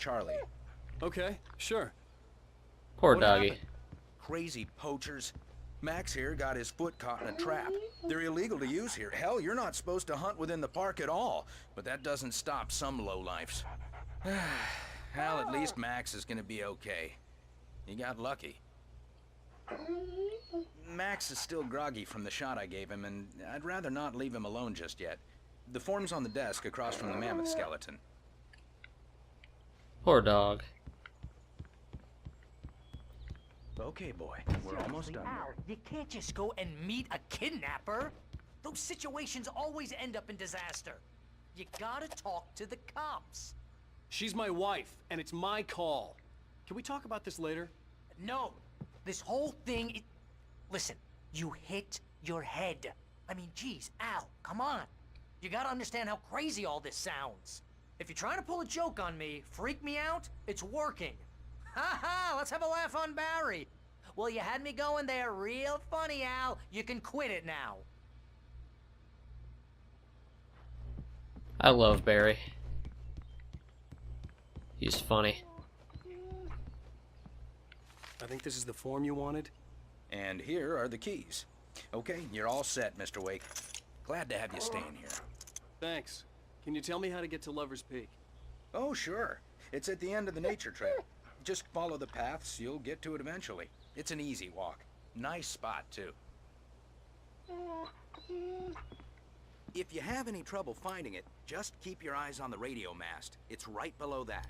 Charlie. Okay, sure. Poor What doggy. happened? Crazy poachers. Max here got his foot caught in a trap. They're illegal to use here. Hell, you're not supposed to hunt within the park at all. But that doesn't stop some lowlifes. Hell, at least Max is gonna be okay. He got lucky. Max is still groggy from the shot I gave him, and I'd rather not leave him alone just yet. The form's on the desk across from the mammoth skeleton. Poor dog. Okay, boy. We're almost done Al, here. you can't just go and meet a kidnapper. Those situations always end up in disaster. You gotta talk to the cops. She's my wife, and it's my call. Can we talk about this later? No, this whole thing Listen, you hit your head. I mean, geez, Al, come on. You gotta understand how crazy all this sounds. If you're trying to pull a joke on me, freak me out, it's working. Ha ha, let's have a laugh on Barry. Well, you had me going there real funny, Al. You can quit it now. I love Barry. He's funny. I think this is the form you wanted. And here are the keys. Okay, you're all set, Mr. Wake. Glad to have you staying here. Thanks. Can you tell me how to get to Lover's Peak? Oh, sure. It's at the end of the nature trail. Just follow the paths, you'll get to it eventually. It's an easy walk. Nice spot, too. If you have any trouble finding it, just keep your eyes on the radio mast. It's right below that.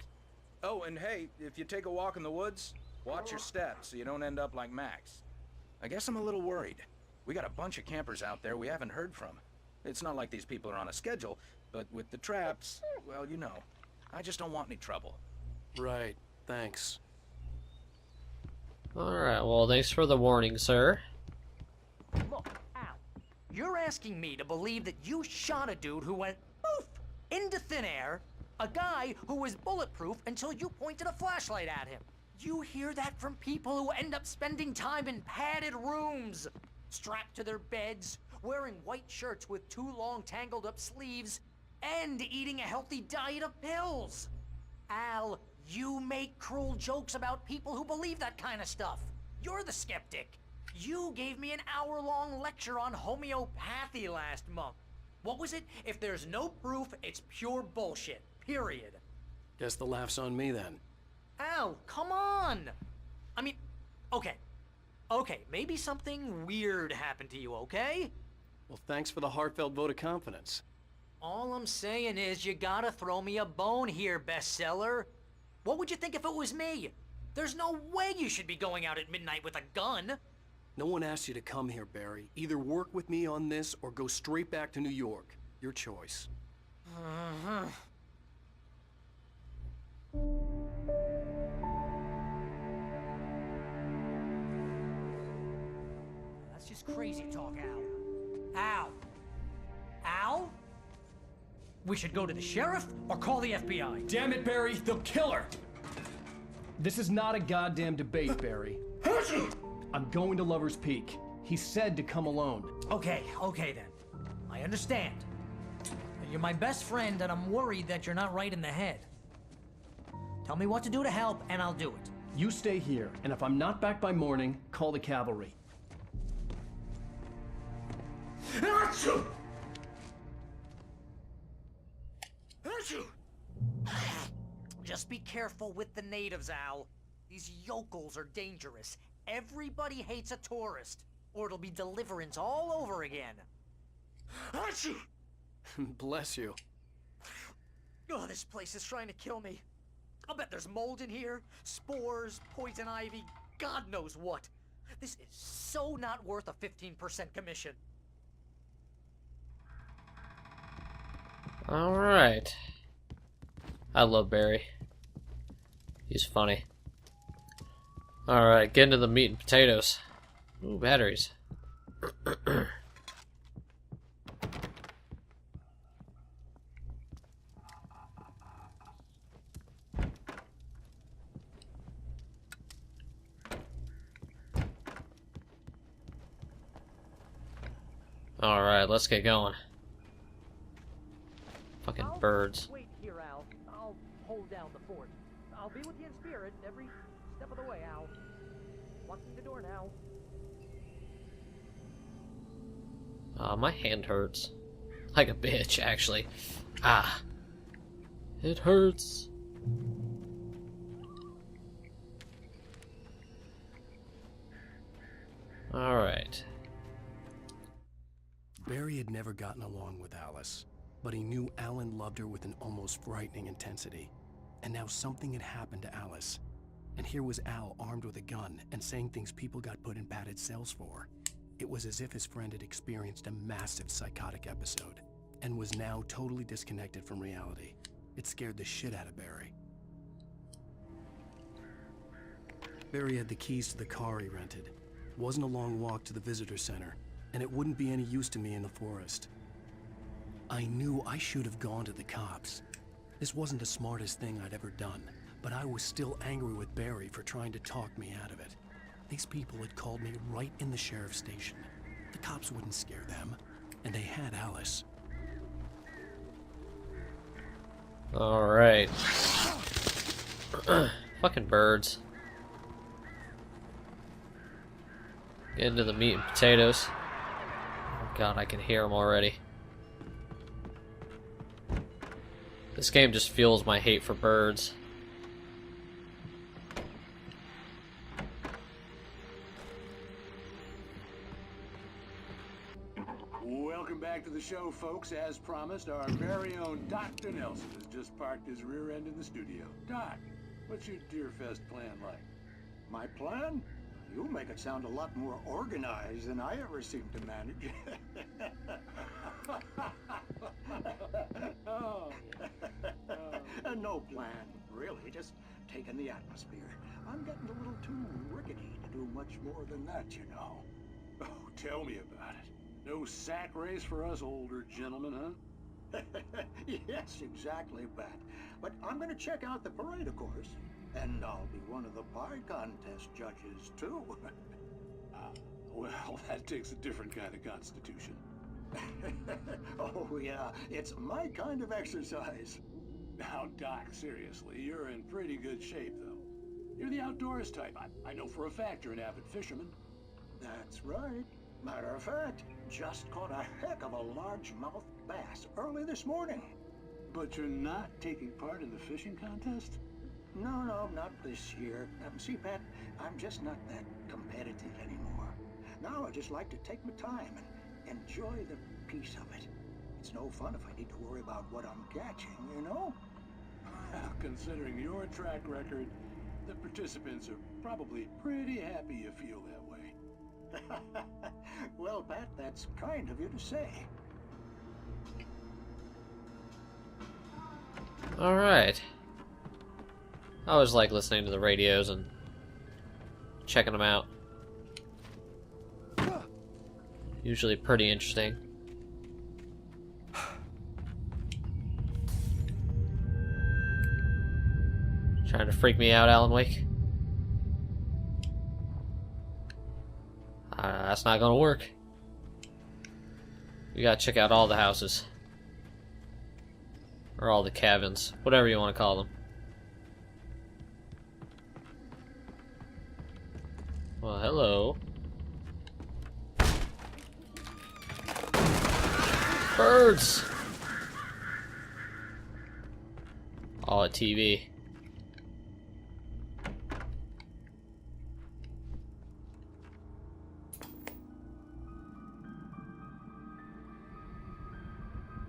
Oh, and hey, if you take a walk in the woods, watch your steps so you don't end up like Max. I guess I'm a little worried. We got a bunch of campers out there we haven't heard from. It's not like these people are on a schedule, but with the traps, well, you know. I just don't want any trouble. Right. Thanks. Alright, well, thanks for the warning, sir. Look, Al, you're asking me to believe that you shot a dude who went poof into thin air, a guy who was bulletproof until you pointed a flashlight at him. You hear that from people who end up spending time in padded rooms, strapped to their beds, wearing white shirts with too long tangled up sleeves, and eating a healthy diet of pills. Al, you make cruel jokes about people who believe that kind of stuff. You're the skeptic. You gave me an hour-long lecture on homeopathy last month. What was it? If there's no proof, it's pure bullshit. Period. Guess the laugh's on me then. Al, come on! I mean, okay, maybe something weird happened to you, okay? Well, thanks for the heartfelt vote of confidence. All I'm saying is you gotta throw me a bone here, bestseller. What would you think if it was me? There's no way you should be going out at midnight with a gun. No one asked you to come here, Barry. Either work with me on this or go straight back to New York. Your choice. That's just crazy talk, Al. Al? Al? We should go to the sheriff or call the FBI. Damn it, Barry! They'll kill her! This is not a goddamn debate, Barry. I'm going to Lover's Peak. He said to come alone. Okay then. I understand. You're my best friend and I'm worried that you're not right in the head. Tell me what to do to help and I'll do it. You stay here, and if I'm not back by morning, call the cavalry. Achoo! Just be careful with the natives, Al. These yokels are dangerous. Everybody hates a tourist, or it'll be Deliverance all over again. Achoo! Bless you. Oh, this place is trying to kill me. I'll bet there's mold in here, spores, poison ivy, God knows what. This is so not worth a 15% commission. Alright. I love Barry. He's funny. Alright, get into the meat and potatoes. Ooh, batteries. Alright, let's get going. Fucking birds. Wait here, Al. I'll hold down the fort. I'll be with you in spirit every step of the way, Al. Locking the door now. My hand hurts. Like a bitch, actually. Ah. It hurts. Alright. Barry had never gotten along with Alice, but he knew Alan loved her with an almost frightening intensity. And now something had happened to Alice. And here was Al armed with a gun and saying things people got put in padded cells for. It was as if his friend had experienced a massive psychotic episode and was now totally disconnected from reality. It scared the shit out of Barry. Barry had the keys to the car he rented. It wasn't a long walk to the visitor center, and it wouldn't be any use to me in the forest. I knew I should have gone to the cops. This wasn't the smartest thing I'd ever done, but I was still angry with Barry for trying to talk me out of it. These people had called me right in the sheriff's station. The cops wouldn't scare them, and they had Alice. Alright. Fucking birds. Get into the meat and potatoes. Oh god, I can hear them already. This game just fuels my hate for birds. Welcome back to the show, folks. As promised, our very own Dr. Nelson has just parked his rear end in the studio. Doc, what's your Deerfest plan like? My plan? You make it sound a lot more organized than I ever seem to manage. No plan, really. Just taking the atmosphere. I'm getting a little too rickety to do much more than that, you know. Oh, tell me about it. No sack race for us older gentlemen, huh? Yes, exactly, Pat. But I'm gonna check out the parade, of course. And I'll be one of the pie contest judges, too. Well, that takes a different kind of constitution. Oh, yeah. It's my kind of exercise. Now, Doc, seriously, you're in pretty good shape, though. You're the outdoors type. I know for a fact you're an avid fisherman. That's right. Matter of fact, just caught a heck of a largemouth bass early this morning. But you're not taking part in the fishing contest? No, not this year. See, Pat, I'm just not that competitive anymore. Now I just like to take my time and enjoy the peace of it. It's no fun if I need to worry about what I'm catching, you know? Well, considering your track record, the participants are probably pretty happy you feel that way. Well, Pat, that's kind of you to say. Alright. I always like listening to the radios and checking them out. Usually pretty interesting. Trying to freak me out, Alan Wake? That's not gonna work. We gotta check out all the houses. Or all the cabins. Whatever you want to call them. Well, hello. Birds! Oh, a TV.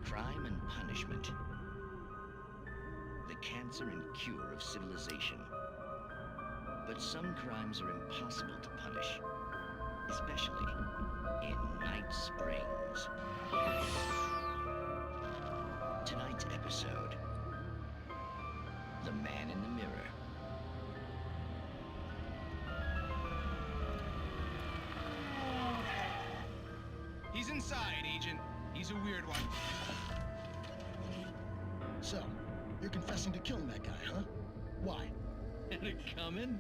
Crime and punishment. The cancer and cure of civilization. But some crimes are impossible to punish, especially in Night Springs. Tonight's episode, The Man in the Mirror. He's inside, Agent. He's a weird one. So, you're confessing to killing that guy, huh? Why? Had it coming?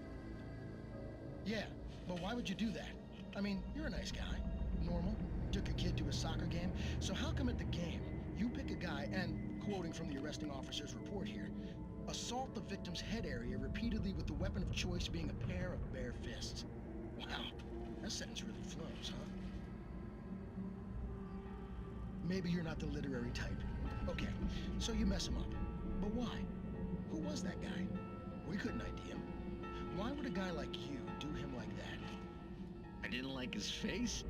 Yeah, but why would you do that? I mean, you're a nice guy. Normal. Took a kid to a soccer game. So how come at the game, you pick a guy and, quoting from the arresting officer's report here, Assault the victim's head area repeatedly with the weapon of choice being a pair of bare fists. Wow, that sentence really flows, huh? Maybe you're not the literary type. Okay, so you mess him up. But why? Who was that guy? We couldn't ID him. Why would a guy like you do him like that? I didn't like his face?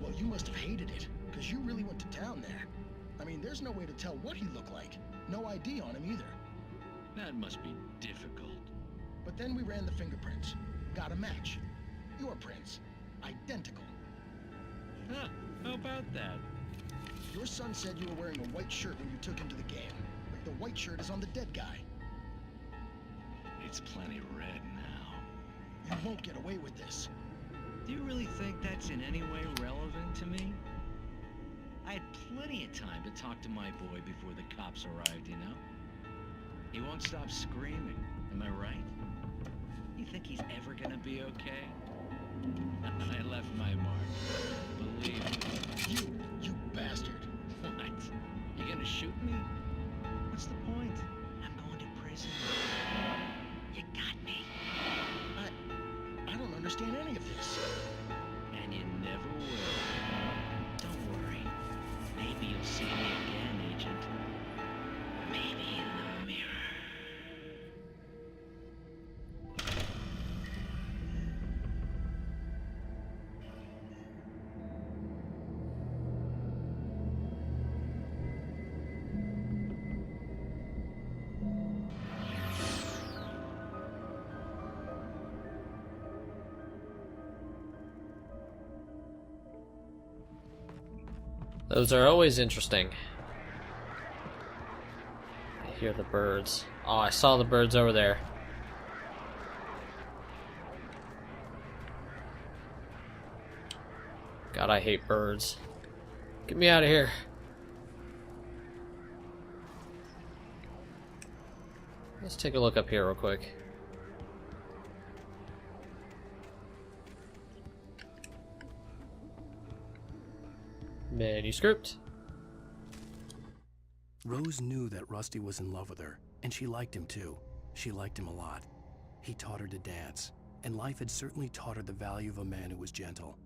Well, you must have hated it, because you really went to town there. I mean, there's no way to tell what he looked like. No ID on him either. That must be difficult. But then we ran the fingerprints. Got a match. Your prints. Identical. Huh, how about that? Your son said you were wearing a white shirt when you took him to the game. The white shirt is on the dead guy. It's plenty red now. You won't get away with this. Do you really think that's in any way relevant to me? I had plenty of time to talk to my boy before the cops arrived, you know? He won't stop screaming, am I right? You think he's ever gonna be okay? I left my mark, believe me. You bastard. What? You gonna shoot me? What's the point? I'm going to prison. You got me. I don't understand any of this. And you never will. Don't worry. Maybe you'll see me again, Agent. Maybe in the mirror. Those are always interesting. I hear the birds. Oh, I saw the birds over there. God, I hate birds. Get me out of here. Let's take a look up here real quick. Manuscript. Rose knew that Rusty was in love with her, and she liked him too. She liked him a lot. He taught her to dance, and life had certainly taught her the value of a man who was gentle.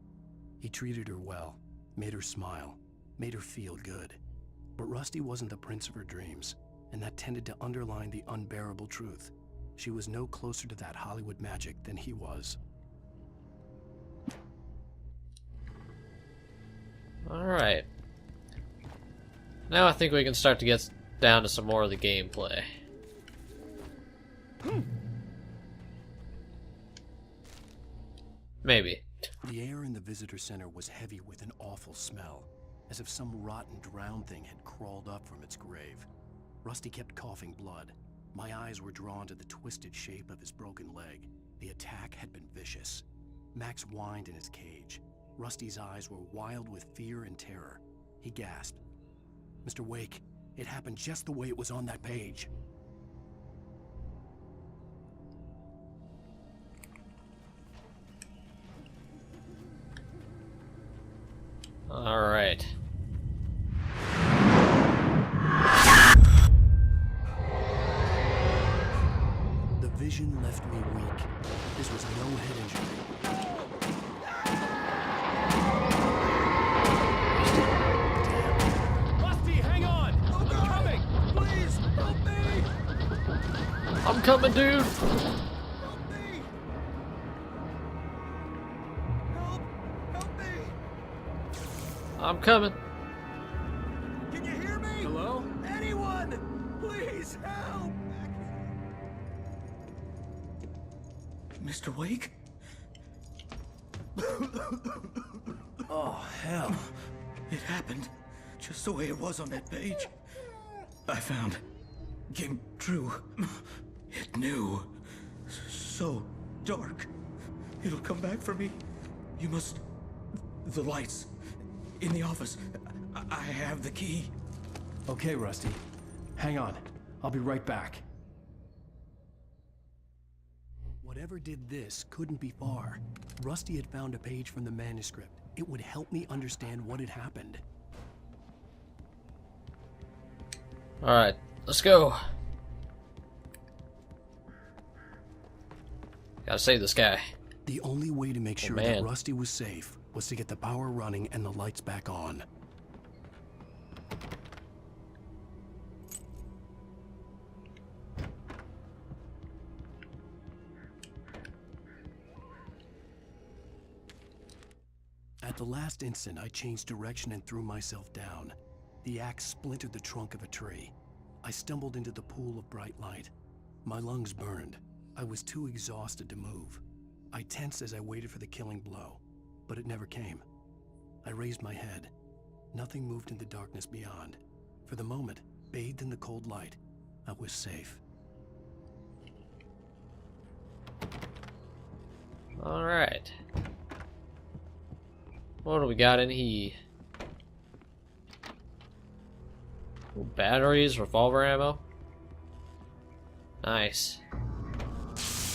He treated her well, made her smile, made her feel good. But Rusty wasn't the prince of her dreams, and that tended to underline the unbearable truth. She was no closer to that Hollywood magic than he was. Alright. Now I think we can start to get down to some more of the gameplay. Maybe. The air in the visitor center was heavy with an awful smell, as if some rotten drowned thing had crawled up from its grave. Rusty kept coughing blood. My eyes were drawn to the twisted shape of his broken leg. The attack had been vicious. Max whined in his cage. Rusty's eyes were wild with fear and terror. He gasped. "Mr. Wake, it happened just the way it was on that page." Alright. The vision left me weak. This was no head injury. Rusty, hang on! I'm coming! Please, help me! I'm coming, dude! Help me! Help me! I'm coming. Can you hear me? Hello? Anyone! Please, help! Mr. Wake? Oh, hell. It happened just the way it was on that page. I found. Came true. It knew. So dark. It'll come back for me. You must... The lights. In the office. I have the key. Okay, Rusty. Hang on. I'll be right back. Whatever did this couldn't be far. Rusty had found a page from the manuscript. It would help me understand what had happened. Alright, let's go. Gotta save this guy. The only way to make sure that man. Rusty was safe was to get the power running and the lights back on. At the last instant, I changed direction and threw myself down. The axe splintered the trunk of a tree. I stumbled into the pool of bright light. My lungs burned. I was too exhausted to move. I tensed as I waited for the killing blow, but it never came. I raised my head. Nothing moved in the darkness beyond. For the moment, bathed in the cold light, I was safe. All right. What do we got in here? Ooh, batteries, revolver ammo. Nice.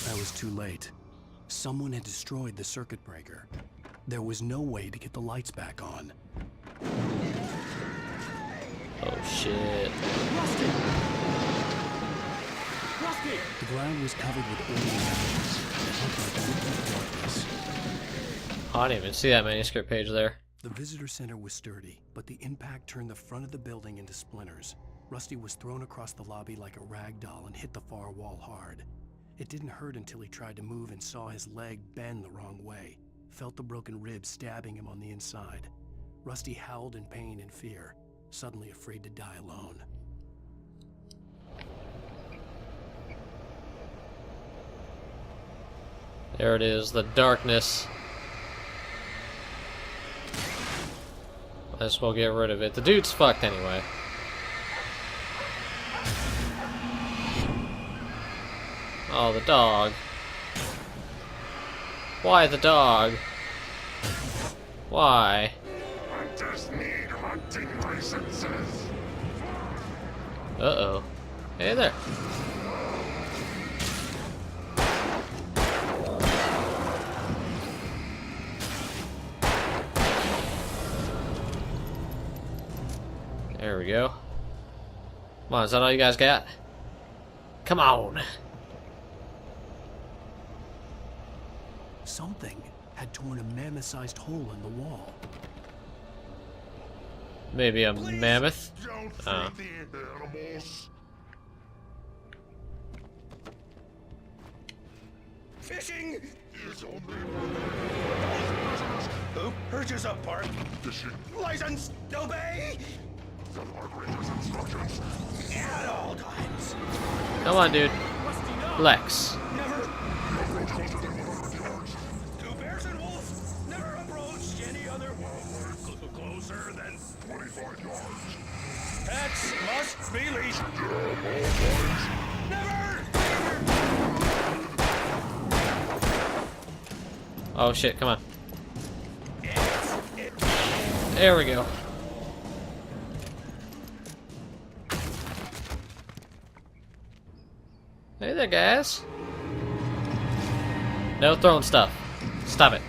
I was too late. Someone had destroyed the circuit breaker. There was no way to get the lights back on. Oh shit. Rusty! Rusty! The ground was covered with oily ashes. It looked like midnight darkness. I didn't even see that manuscript page there. The visitor center was sturdy, but the impact turned the front of the building into splinters. Rusty was thrown across the lobby like a rag doll and hit the far wall hard. It didn't hurt until he tried to move and saw his leg bend the wrong way, felt the broken ribs stabbing him on the inside. Rusty howled in pain and fear, suddenly afraid to die alone. There it is, the darkness. Might as well get rid of it. The dude's fucked anyway. Oh, the dog. Why the dog? Why? I just need hunting licenses. Uh-oh. Hey there. There we go. Come on, is that all you guys got? Come on. Something had torn a mammoth-sized hole in the wall. Maybe a mammoth? Don't Oh. feed the animals. Fishing! Is only Who urges up, Park? fishing. License! Obey! The Margaret's instructions. At all times. Come on, dude. Lex. Never. Two bears and wolves. Never approached any other closer than 25 yards. pets must be leashed. Never. Oh shit, come on. There we go. Hey there, guys. No throwing stuff. Stop it.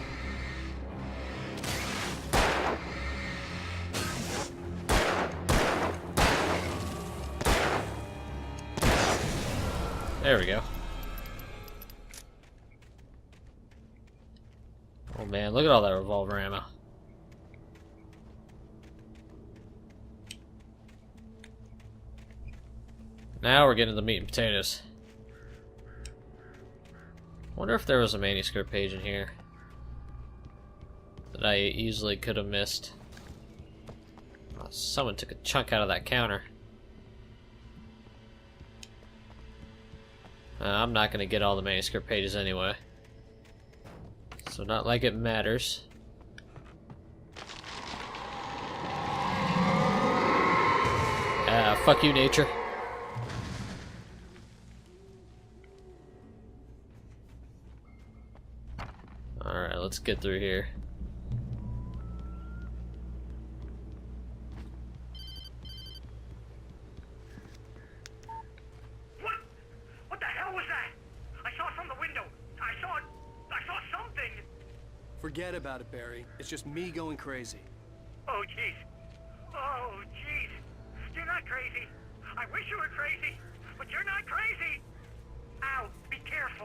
There we go. Oh man, look at all that revolver ammo. Now we're getting to the meat and potatoes. Wonder if there was a manuscript page in here that I easily could have missed. Oh, someone took a chunk out of that counter. I'm not going to get all the manuscript pages anyway. So not like it matters. Ah, fuck you, nature. Alright, let's get through here. What the hell was that? I saw it from the window. I saw something. Forget about it, Barry. It's just me going crazy. Oh, jeez. Oh, jeez. You're not crazy. I wish you were crazy, but you're not crazy. Ow, be careful.